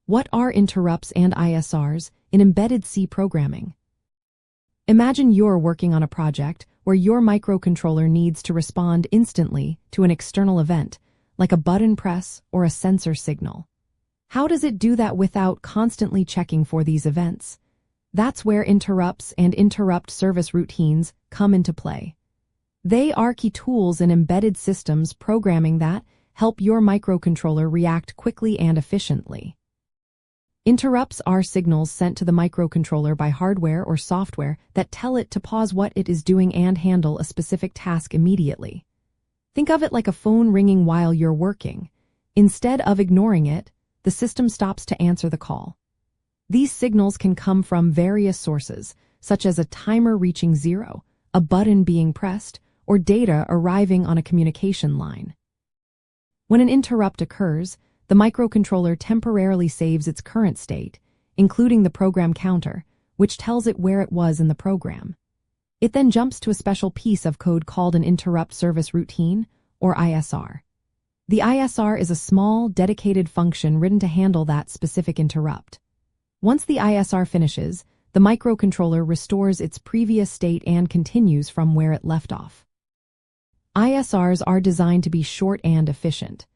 What are interrupts and ISRs in embedded C programming? Imagine you're working on a project where your microcontroller needs to respond instantly to an external event, like a button press or a sensor signal. How does it do that without constantly checking for these events? That's where interrupts and interrupt service routines come into play. They are key tools in embedded systems programming that help your microcontroller react quickly and efficiently. Interrupts are signals sent to the microcontroller by hardware or software that tell it to pause what it is doing and handle a specific task immediately. Think of it like a phone ringing while you're working. Instead of ignoring it, the system stops to answer the call. These signals can come from various sources, such as a timer reaching zero, a button being pressed, or data arriving on a communication line. When an interrupt occurs, the microcontroller temporarily saves its current state, including the program counter, which tells it where it was in the program. It then jumps to a special piece of code called an interrupt service routine, or ISR. The ISR is a small, dedicated function written to handle that specific interrupt. Once the ISR finishes, the microcontroller restores its previous state and continues from where it left off. ISRs are designed to be short and efficient.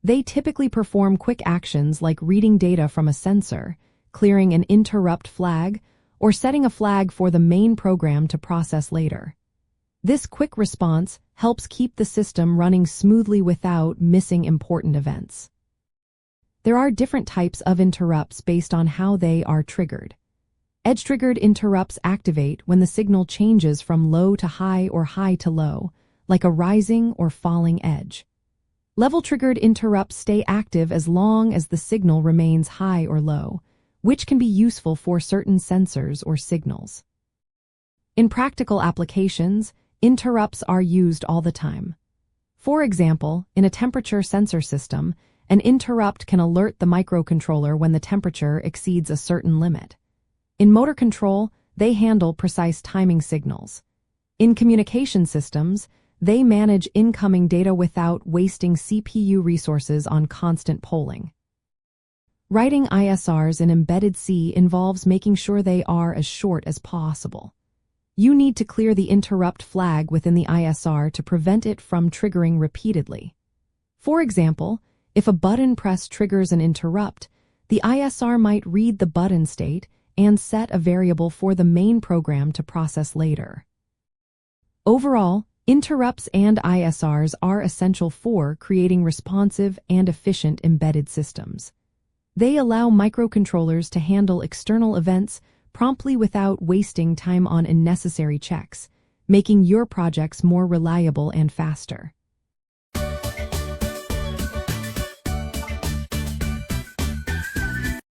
They typically perform quick actions like reading data from a sensor, clearing an interrupt flag, or setting a flag for the main program to process later. This quick response helps keep the system running smoothly without missing important events. There are different types of interrupts based on how they are triggered. Edge-triggered interrupts activate when the signal changes from low to high or high to low, like a rising or falling edge. Level-triggered interrupts stay active as long as the signal remains high or low, which can be useful for certain sensors or signals. In practical applications, interrupts are used all the time. For example, in a temperature sensor system, an interrupt can alert the microcontroller when the temperature exceeds a certain limit. In motor control, they handle precise timing signals. In communication systems, they manage incoming data without wasting CPU resources on constant polling. Writing ISRs in embedded C involves making sure they are as short as possible. You need to clear the interrupt flag within the ISR to prevent it from triggering repeatedly. For example, if a button press triggers an interrupt, the ISR might read the button state and set a variable for the main program to process later. Overall, interrupts and ISRs are essential for creating responsive and efficient embedded systems. They allow microcontrollers to handle external events promptly without wasting time on unnecessary checks, making your projects more reliable and faster.